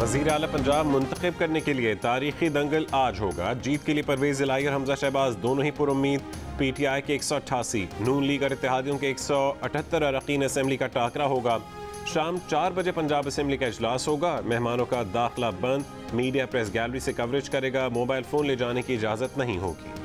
वज़ीर आला पंजाब मुंतखब करने के लिए तारीखी दंगल आज होगा। जीत के लिए परवेज इलाही और हमजा शहबाज दोनों ही पुरुम्मीद। PTI के 188, नून लीग और इत्तेहादियों के 178 अरकान असम्बली का टाकरा होगा। शाम 4 बजे पंजाब असम्बली का इजलास होगा। मेहमानों का दाखिला बंद, मीडिया प्रेस गैलरी से कवरेज करेगा। मोबाइल फ़ोन ले जाने की इजाज़त नहीं होगी।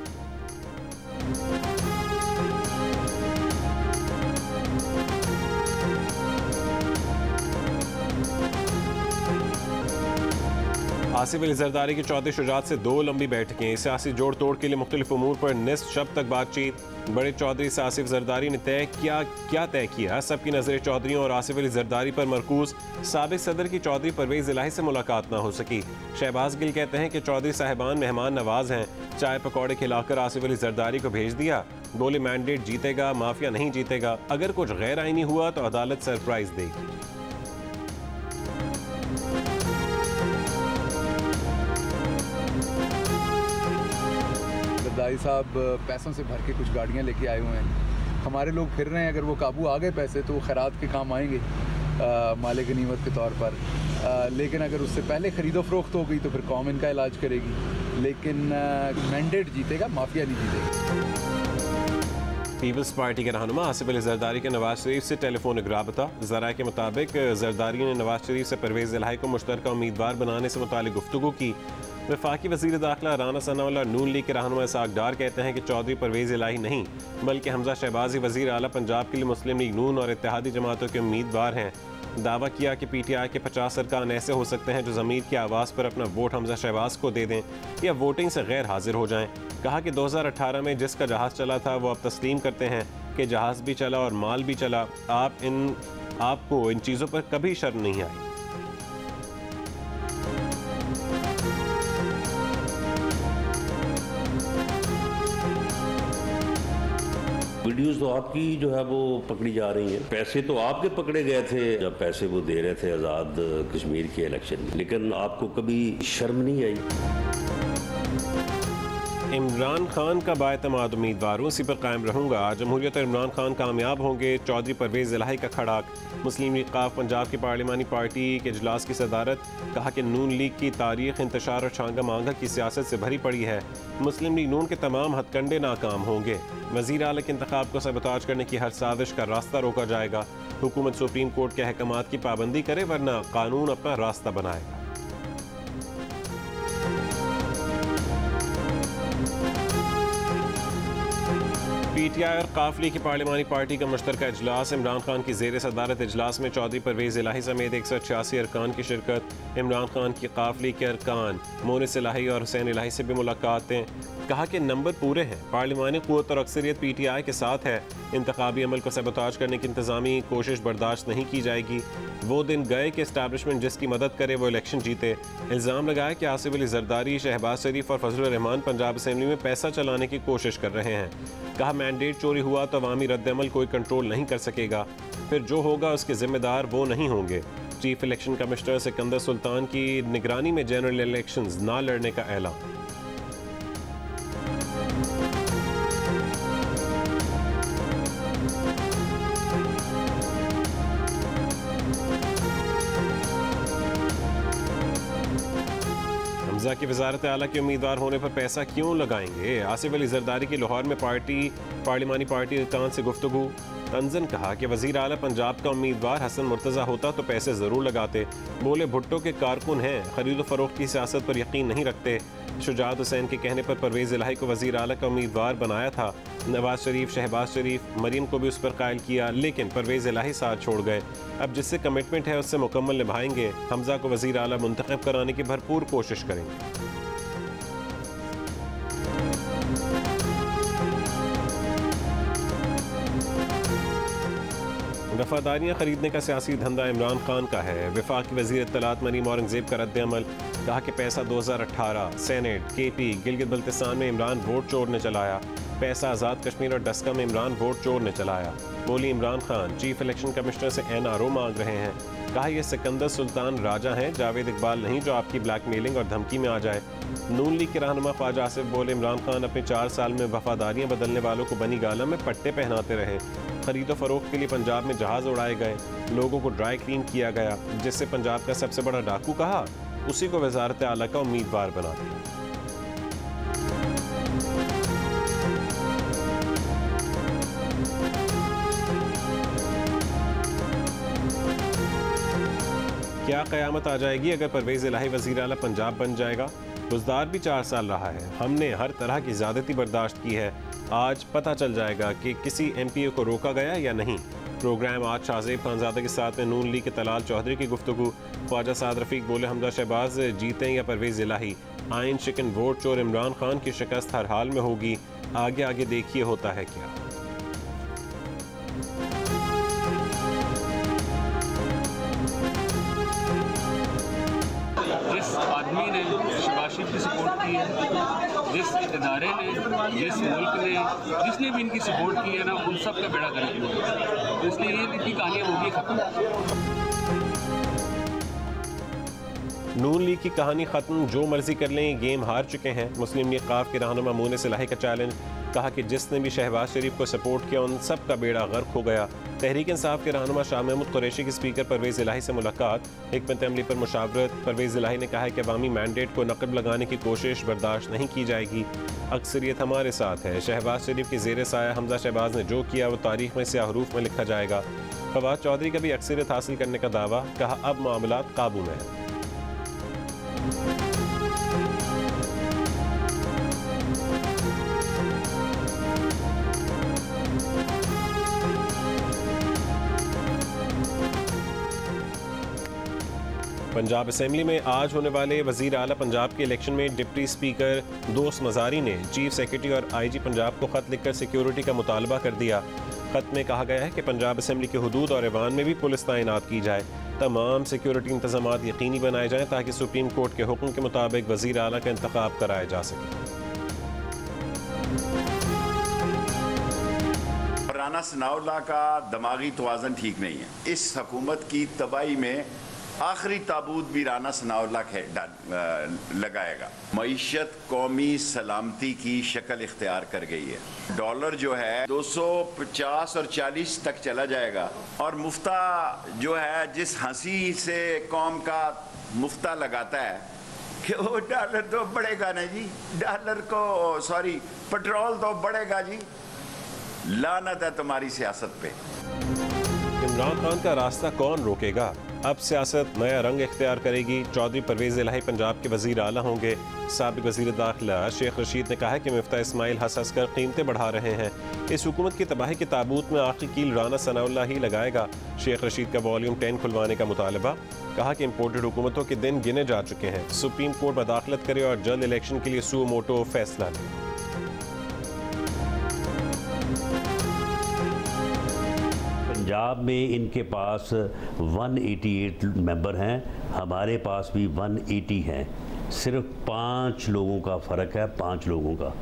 आसिफ अली जरदारी की चौधरी शुजात से 2 लंबी बैठकें। सियासी जोड़ तोड़ के लिए मुख्तलिफ उमूर पर निस्फ शब तक बातचीत। बड़े चौधरी से आसिफ जरदारी ने क्या तय किया। सबकी नजरें चौधरियों और आसिफ अली जरदारी पर मरकूज। साबिक सदर की चौधरी परवेज इलाही से मुलाकात ना हो सकी। शहबाज गिल कहते हैं कि चौधरी साहिबान मेहमान नवाज हैं। चाय पकौड़े खिलाकर आसिफ अली जरदारी को भेज दिया। बोले मैंडेट जीतेगा, माफिया नहीं जीतेगा। अगर कुछ गैर आईनी हुआ तो अदालत सरप्राइज देगी। जरदारी साहब पैसों से भर के कुछ गाड़ियाँ लेके आए हुए हैं। हमारे लोग फिर रहे हैं, अगर वो काबू आ गए पैसे तो खैरात के काम आएंगे माले गनीमत के तौर पर। लेकिन अगर उससे पहले ख़रीदो फरोख्त हो गई तो फिर कौम इनका इलाज करेगी। लेकिन मैंडेट जीतेगा, माफिया नहीं जीतेगा। पीपल्स पार्टी के रहनुमा आसिफ अली जरदारी के नवाज शरीफ से टेलीफोनिक राबता। ज़राए के मुताबिक जरदारी ने नवाज शरीफ से परवेज इलाही को मुश्तरका उम्मीदवार बनाने से मुतालिक गुफ्तगू की। वफाकी वज़ीर दाखिला राना सनाउल्लाह नून लीग के रहनुमा इसहाक डार कहते हैं कि चौधरी परवेज इलाही नहीं बल्कि हमजा शहबाज ही वज़ीर आला पंजाब के लिए मुस्लिम लीग नून और इत्तेहादी जमातों के उम्मीदवार हैं। दावा किया कि PTI के 50 अरकान ऐसे हो सकते हैं जो ज़मीर की आवाज़ पर अपना वोट हमजा शहबाज को दे दें या वोटिंग से गैर हाजिर हो जाएं। कहा कि 2018 में जिसका जहाज़ चला था वो अब तस्लीम करते हैं कि जहाज़ भी चला और माल भी चला। आपको इन चीज़ों पर कभी शर्म नहीं आई। वीडियोस तो आपकी जो है वो पकड़ी जा रही हैं। पैसे तो आपके पकड़े गए थे जब पैसे वो दे रहे थे आज़ाद कश्मीर के इलेक्शन में, लेकिन आपको कभी शर्म नहीं आई। इमरान खान का बाएतमाद उम्मीदवारों इसी पर कायम रहूंगा। जमहूरियत और इमरान खान कामयाब होंगे। चौधरी परवेज इलाही का खड़ाक। मुस्लिम लीग काफ पंजाब की पार्लिमानी पार्टी के इजलास की सदारत। कहा कि नून लीग की तारीख इंतशार और छांगा मांगा की सियासत से भरी पड़ी है। मुस्लिम लीग नून के तमाम हथकंडे नाकाम होंगे। वज़ीर आला के इंतखाब को सबताज करने की हर साजिश का रास्ता रोका जाएगा। हुकूमत सुप्रीम कोर्ट के अहकामात की पाबंदी करे वरना कानून अपना रास्ता बनाएगा। PTI और काफली की पार्लिमानी पार्टी का मुश्तरका इजलास। इमरान खान की ज़ेर सदारत इजलास में चौधरी परवेज इलाही समेत 186 अरकान की शिरकत। इमरान खान की काफली के अरकान मोनिस इलाही और हुसैन इलाही से भी मुलाकातें। कहा कि नंबर पूरे हैं। पार्लिमानी क़ुव्वत और अक्सरियत PTI के साथ है। इंतखाबी अमल को सबताज करने की इंतजामी कोशिश बर्दाश्त नहीं की जाएगी। वो दिन गए कि इस्टेब्लिशमेंट जिसकी मदद करे वो इलेक्शन जीते। इल्ज़ाम लगाया कि आसिफ अली जरदारी, शहबाज शरीफ और फजलुर रहमान पंजाब असम्बली में पैसा चलाने की कोशिश कर रहे हैं। कहा मैंडेट चोरी हुआ तो अवामी रद्दअमल कोई कंट्रोल नहीं कर सकेगा, फिर जो होगा उसके जिम्मेदार वो नहीं होंगे। Chief election commissioner Sikandar Sultan की निगरानी में जनरल इलेक्शंस ना लड़ने का ऐलान। हमजा की वजारत आला के उम्मीदवार होने पर पैसा क्यों लगाएंगे। आसिफ अली जरदारी की लाहौर में पार्लिमानी पार्टी अरकान से गुफ्तगू। तंजन कहा कि वज़ीर आला पंजाब का उम्मीदवार हसन मुर्तज़ा होता तो पैसे ज़रूर लगाते। बोले भुट्टो के कारकुन हैं, खरीद फरोख्त की सियासत पर यकीन नहीं रखते। शुजात हुसैन के कहने पर परवेज इलाही को वज़ीर आला का उम्मीदवार बनाया था। नवाज शरीफ, शहबाज शरीफ, मरीम को भी उस पर कायल किया, लेकिन परवेज इलाही साथ छोड़ गए। अब जिससे कमिटमेंट है उससे मुकम्मल निभाएंगे। हमजा को वज़ीर आला मुंतखब कराने की भरपूर कोशिश करेंगे। वफादारियाँ खरीदने का सियासी धंधा इमरान खान का है। वफाकी वज़ीर इत्तलात मरीम औरंगज़ेब का रद्द-ए-अमल। कहा कि पैसा 2018 सेनेट, KP, गिलगित बल्तिस्तान में इमरान वोट चोर ने चलाया। पैसा आज़ाद कश्मीर और डस्का में इमरान वोट चोर ने चलाया। बोली Imran Khan chief election commissioner से NRO मांग रहे हैं। कहा यह सिकंदर सुल्तान राजा हैं, जावेद इकबाल नहीं जो आपकी ब्लैकमेलिंग और धमकी में आ जाए। नून लीग के रहनुमा ख्वाजा आसिफ बोले इमरान खान अपने 4 साल में वफादारियाँ बदलने वालों को बनी गाला में पट्टे पहनाते रहे। खरीदो फरोख्त के लिए पंजाब में जहाज़ उड़ाए गए, लोगों को ड्राई क्लीन किया गया, जिससे पंजाब का सबसे बड़ा डाकू कहा। उसी को वजारत आला का उम्मीदवार बना दिया। क्या क़यामत आ जाएगी अगर परवेज़ इलाही वज़ीर आला पंजाब बन जाएगा? बुज़दार भी 4 साल रहा है, हमने हर तरह की ज़्यादती बर्दाश्त की है। आज पता चल जाएगा कि किसी MPA को रोका गया या नहीं। प्रोग्राम आज शाहज़ेब खानज़ादा के साथ में नून लीग के तलाल चौधरी की गुफ्तगू। ख्वाजा साद रफ़ीक बोले हमजा शहबाज जीतें या परवेज़ इलाही, आइन शिकन वोट चोर इमरान खान की शिकस्त हर हाल में होगी। आगे आगे देखिए होता है क्या। जिस आदमी ने शहबाज शरीफ की सपोर्ट की है, जिस इदारे ने, जिस मुल्क ने, जिसने भी इनकी सपोर्ट की है ना, उन सब का बेड़ा गर्क हुआ। तो इसलिए ये इनकी कहानियाँ होगी खत्म। नून लीग की कहानी ख़त्म, जो मर्जी कर लें, गेम हार चुके हैं। मुस्लिम लीग क़ाफ के रहनुमा मोनिस इलाही का चैलेंज, कहा कि जिसने भी शहबाज शरीफ को सपोर्ट किया उन सब का बेड़ा गर्क हो गया। तहरीक इंसाफ के रहनुमा शाह महमूद कुरैशी की स्पीकर परवेज़ इलाही से मुलाकात, हिकमत अमली पर मुशावरत। परवेज़ इलाही ने कहा है कि अवामी मैंडेट को नक़ब लगाने की कोशिश बर्दाश्त नहीं की जाएगी। अक्सरियत हमारे साथ है। शहबाज शरीफ के ज़ेर साया हमजा शहबाज ने जो किया वो तारीख में स्याह हरूफ में लिखा जाएगा। फवाद चौधरी का भी अक्सरियत हासिल करने का दावा, कहा अब मामलात काबू में है। पंजाब असेंबली में आज होने वाले वज़ीर आला पंजाब के इलेक्शन में डिप्टी स्पीकर दोस्त मज़ारी ने चीफ सेक्रेटरी और IG पंजाब को ख़त लिखकर सिक्योरिटी का मुतालबा कर दिया। ख़त में कहा गया है कि पंजाब असेंबली के हुदूद और ऐवान में भी पुलिस तैनात की जाए, तमाम सिक्योरिटी इंतजामात यकीनी बनाए जाएँ ताकि सुप्रीम कोर्ट के हुक्म के मुताबिक वज़ीर आला का इंतखाब कराया जा सके। राना सनाउल्लाह का दिमागी तवाज़न ठीक नहीं है। इस हुकूमत की तबाही में आखिरी ताबूत भी राना सनाउल्लाह लगाएगा। मईशत कौमी सलामती की शक्ल इख्तियार कर गई है। डॉलर जो है 250 और 40 तक चला जाएगा और मुफ्ता जो है जिस हंसी से कौम का मुफ्ता लगाता है कि वो डॉलर तो बढ़ेगा ना जी, डॉलर को सॉरी पेट्रोल तो बढ़ेगा जी। लानत है तुम्हारी सियासत पे। इमरान खान का रास्ता कौन रोकेगा? अब सियासत नया रंग इख्तियार करेगी। चौधरी परवेज़ इलाही पंजाब के वज़ीर आला होंगे। साबिक़ वज़ीर दाखिला शेख रशीद ने कहा है कि मिफ्ता इस्माइल हंस हंस कर कीमतें बढ़ा रहे हैं। इस हुकूमत की तबाही के ताबूत में आखिरी कील राना सनाउल्लाह ही लगाएगा। शेख रशीद का वॉल्यूम 10 खुलवाने का मुतालबा, कहा कि इम्पोर्टेड हुकूमतों के दिन गिने जा चुके हैं। सुप्रीम कोर्ट मदाखलत करे और जल्द इलेक्शन के लिए सू मोटो फैसला ले। पंजाब में इनके पास 188 मेंबर हैं, हमारे पास भी 180 हैं। सिर्फ 5 लोगों का फ़र्क है, 5 लोगों का।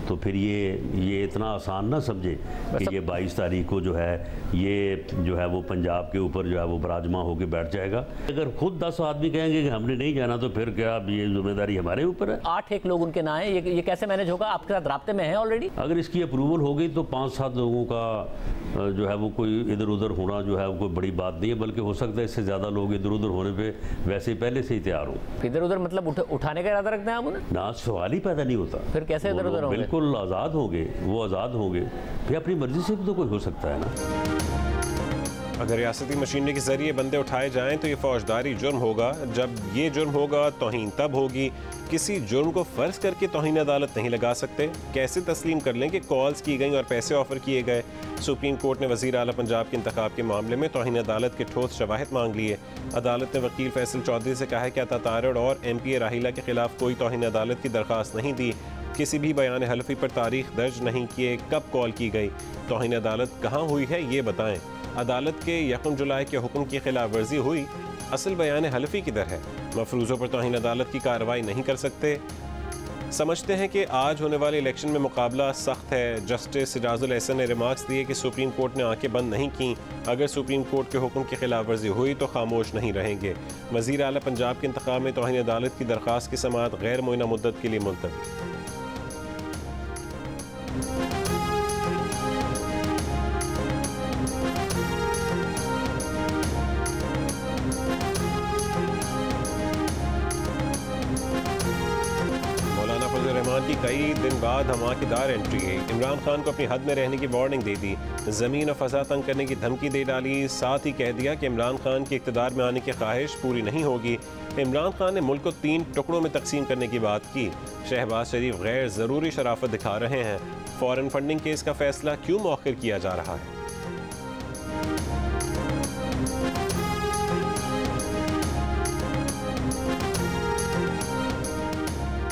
तो फिर ये इतना आसान ना समझे कि ये 22 तारीख को जो है वो पंजाब के ऊपर जो है वो बराजमा होकर बैठ जाएगा। अगर खुद 10 आदमी कहेंगे कि हमने नहीं जाना तो फिर क्या अब ये जिम्मेदारी हमारे ऊपर है। 8 लोग उनके ना है, ये कैसे मैनेज होगा? आपके साथ राब्ते में है ऑलरेडी? अगर इसकी अप्रूवल हो गई तो 5-7 लोगों का जो है वो कोई इधर उधर होना जो है वो कोई बड़ी बात नहीं है, बल्कि हो सकता है इससे ज़्यादा लोग इधर उधर होने पर वैसे ही पहले से ही तैयार हो। इधर उधर मतलब उठाने का इरादा रखते हैं आप उन्हें? ना, सवाल ही पैदा नहीं होता। फिर कैसे इधर उधर होंगे? बिल्कुल आज़ाद होंगे, वो आज़ाद होंगे, फिर अपनी मर्जी से भी तो कोई हो सकता है ना। अगर रियासती मशीनरी के जरिए बंदे उठाए जाएं तो ये फौजदारी जुर्म होगा। जब ये जुर्म होगा तौहीन तब होगी। किसी जुर्म को फ़र्ज करके तौहीन अदालत नहीं लगा सकते। कैसे तस्लीम कर लें कि कॉल्स की गई और पैसे ऑफ़र किए गए? सुप्रीम कोर्ट ने वज़ीर आला पंजाब के इंतखाब के मामले में तौहीन अदालत के ठोस शवाहिद मांग लिए। अदालत ने वकील फैसल चौधरी से कहा है कि अता तारड़ और MPA राहिला के खिलाफ कोई तौहीन अदालत की दरख्वास्त नहीं दी, किसी भी बयान हल्फी पर तारीख दर्ज नहीं किए, कब कॉल की गई, तौहीन अदालत कहाँ हुई है ये बताएं। अदालत के 1 जुलाई के हुक्म की खिलाफ वर्जी हुई, असल बयान हल्फी किधर है? मफरूज़ों पर तौहीन अदालत की कार्रवाई नहीं कर सकते। समझते हैं कि आज होने वाले इलेक्शन में मुकाबला सख्त है। जस्टिस सिराजुल एहसन ने रिमार्क्स दिए कि सुप्रीम कोर्ट ने आंखें बंद नहीं की। अगर सुप्रीम कोर्ट के हुक्म की खिलाफ वर्जी हुई तो खामोश नहीं रहेंगे। वज़ीर आला पंजाब के इंतखाब में तौहीन अदालत की दरख्वास्त की समाअत गैर मुअय्यना मुद्दत के लिए मुलतवी। की कई दिन बाद धमाकेदार एंट्री है। इमरान खान को अपनी हद में रहने की वार्निंग दे दी, ज़मीन और फ़ज़ा तंग करने की धमकी दे डाली। साथ ही कह दिया कि इमरान खान की इक़्तिदार में आने की ख्वाहिश पूरी नहीं होगी। इमरान खान ने मुल्क को 3 टुकड़ों में तकसीम करने की बात की। शहबाज शरीफ गैर ज़रूरी शराफत दिखा रहे हैं। फॉरेन फंडिंग केस का फैसला क्यों मौखिर किया जा रहा है?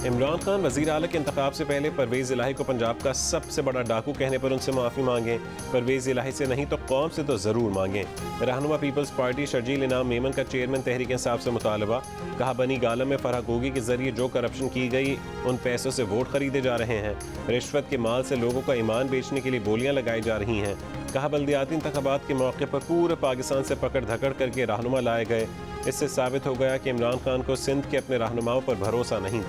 इमरान खान वज़ीर आला के इंतखाब से पहले परवेज़ इलाही को पंजाब का सबसे बड़ा डाकू कहने पर उनसे माफ़ी मांगें। परवेज़ इलाही से नहीं तो कौम से तो ज़रूर मांगें। रहनुमा पीपल्स पार्टी शर्जील इनाम मेमन का चेयरमैन तहरीक इंसाफ से मुतालबा। कहा बनी गालम में फराह गोगी के जरिए जो करप्शन की गई उन पैसों से वोट खरीदे जा रहे हैं। रिश्वत के माल से लोगों का ईमान बेचने के लिए बोलियां लगाई जा रही हैं। कहा बल्दियाती इंतखाबात के मौके पर पूरे पाकिस्तान से पकड़ धकड़ करके रहनुमा लाए गए। इससे साबित हो गया कि इमरान खान को सिंध के अपने रहनुमाओं पर भरोसा नहीं।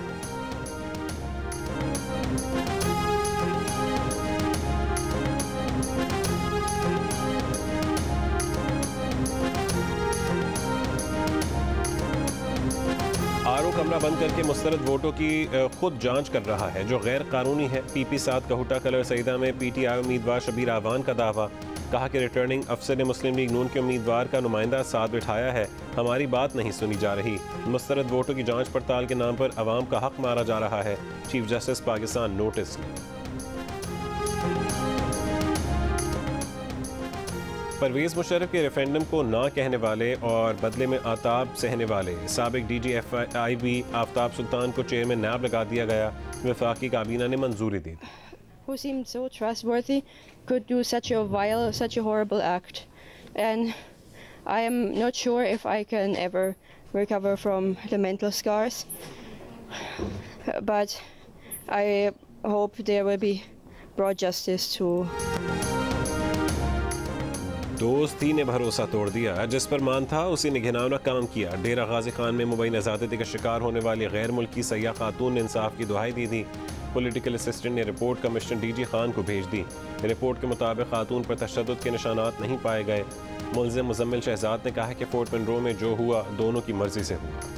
आरओ कमरा बंद करके मुस्तरद वोटों की खुद जांच कर रहा है जो गैर कानूनी है। PP 7 कहूटा कलर सईदा में PTI उम्मीदवार शबीर आवान का दावा। कहा कि रिटर्निंग अफसर ने मुस्लिम लीग नून के उम्मीदवार का नुमाइंदा साथ बिठाया है, हमारी बात नहीं सुनी जा रही। मुस्तरद वोटों की जांच पड़ताल के नाम पर अवाम का हक मारा जा रहा है। Chief justice Pakistan notice. Pervez Musharraf के रेफरेंडम को ना कहने वाले और बदले में आताब सहने वाले साबिक DG FIB आफ्ताब सुल्तान को चेयरमैन नैब लगा दिया गया। वफाकी काबीना ने मंजूरी दी। Who seemed so trustworthy could do such a vile, such a horrible act, and I am not sure if I can ever recover from the mental scars, but I hope there will be brought justice to. दोस्ती ने भरोसा तोड़ दिया, जिस पर मान था उसी ने घिनौना काम किया। डेरा गाजी खान में मुबैना ज़्यादती का शिकार होने वाली गैर मुल्की सयाह खातून ने इंसाफ की दुहाई दी थी। पॉलिटिकल असिस्टेंट ने रिपोर्ट कमिश्नर DG खान को भेज दी। रिपोर्ट के मुताबिक खातून पर तशद्दुद के निशानात नहीं पाए गए। मुल्ज़िम मुज़म्मिल शहजाद ने कहा कि फोर्ट मनरो में जो हुआ दोनों की मर्जी से हुआ।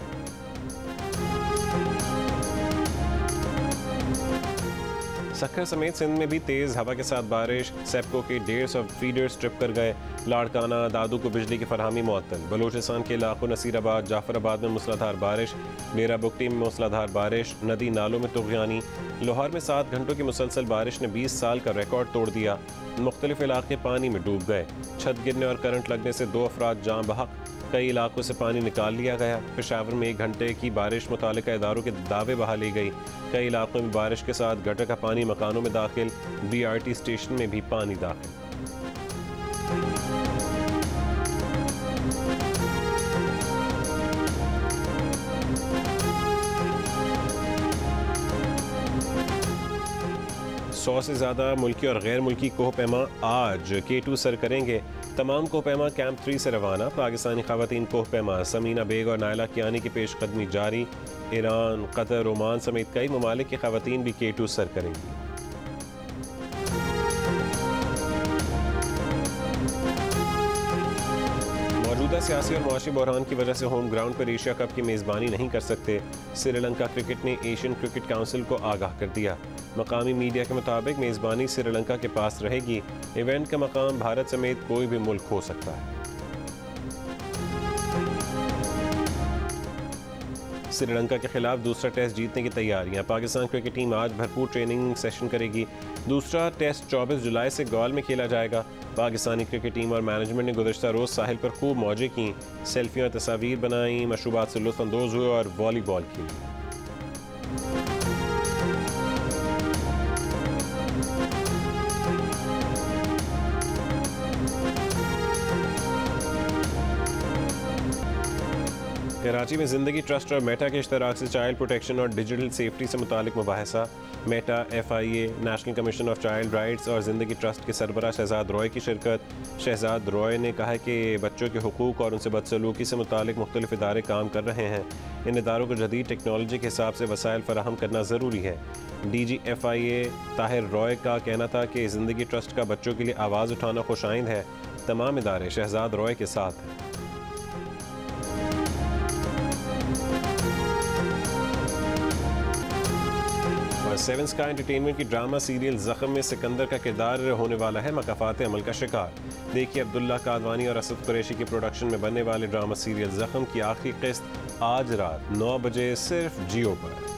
सखर समेत सिंध में भी तेज़ हवा के साथ बारिश। सेप्को के 150 फीडर्स ट्रिप कर गए। लाड़काना दादू को बिजली की फरहमी मुअत्तल। बलूचिस्तान के इलाकों नसीराबाद जाफराबाद में मूसलाधार बारिश। डेरा बुगटी में मूसलाधार बारिश। नदी नालों में तुग़यानी। लाहौर में 7 घंटों की मुसलसल बारिश ने 20 साल का रिकॉर्ड तोड़ दिया। मुख्तलिफ इलाके पानी में डूब गए। छत गिरने और करंट लगने से 2 अफराद जाँ बहक। कई इलाकों से पानी निकाल लिया गया। पेशावर में 1 घंटे की बारिश मुतालिका इदारों के दावे बहा ली गई। कई इलाकों में बारिश के साथ गटर का पानी मकानों में दाखिल। BRT स्टेशन में भी पानी दाखिल। सौ से ज़्यादा मुल्की और गैर मुल्की कोहपैमा आज K2 सर करेंगे। तमाम कोहपैमा कैंप 3 से रवाना। पाकिस्तानी ख़वातीन कोहपैमा समीना बेग और नायला कियानी की पेशकदमी जारी। ईरान, कतर, ओमान समेत कई ममालिक की ख़वातीन भी K2 सर करेंगी। मौजूदा सियासी और मुआशी बहरान की वजह से होम ग्राउंड पर एशिया कप की मेज़बानी नहीं कर सकते। श्रीलंका क्रिकेट ने एशियन क्रिकेट काउंसिल को आगाह कर दिया। मकामी मीडिया के मुताबिक मेज़बानी श्रीलंका के पास रहेगी। इवेंट का मकाम भारत समेत कोई भी मुल्क हो सकता है। श्रीलंका के खिलाफ दूसरा टेस्ट जीतने की तैयारियां। पाकिस्तान क्रिकेट टीम आज भरपूर ट्रेनिंग सेशन करेगी। दूसरा टेस्ट 24 जुलाई से गौल में खेला जाएगा। पाकिस्तानी क्रिकेट टीम और मैनेजमेंट ने गुज़श्ता रोज़ साहिल पर खूब मौजें की। सेल्फियाँ तस्वीर बनाई, मशरूबात से लुत्फ़ अंदोज़ हुए और वॉलीबॉल खेली। कराची में ज़िंदगी ट्रस्ट और मेटा के इश्तराक से चाइल्ड प्रोटेक्शन और डिजिटल सेफ्टी से मुतालिक मुबाहिसा। Meta, FIA, National Commission of Child Rights और ज़िंदगी ट्रस्ट के सरबराह शहजाद रॉय की शिरकत। शहजाद रॉय ने कहा कि बच्चों के हुकूक और उनसे बदसलूकी से मुतालिक मुख्तलिफ इदारे काम कर रहे हैं। इन इदारों को जदीद टेक्नोलॉजी के हिसाब से वसाइल फराहम करना ज़रूरी है। DG FIA ताहिर रॉय का कहना था कि ज़िंदगी ट्रस्ट का बच्चों के लिए आवाज़ उठाना खुशाइंद है। तमाम इदारे शहजाद रॉय के साथ हैं। सेवन स्काई एंटरटेनमेंट की ड्रामा सीरियल जख्म में सिकंदर का किरदार होने वाला है मकाफात अमल का शिकार। देखिए अब्दुल्ला कादवानी और असद कुरैशी के प्रोडक्शन में बनने वाले ड्रामा सीरियल जख्म की आखिरी किस्त आज रात 9 बजे सिर्फ जियो पर।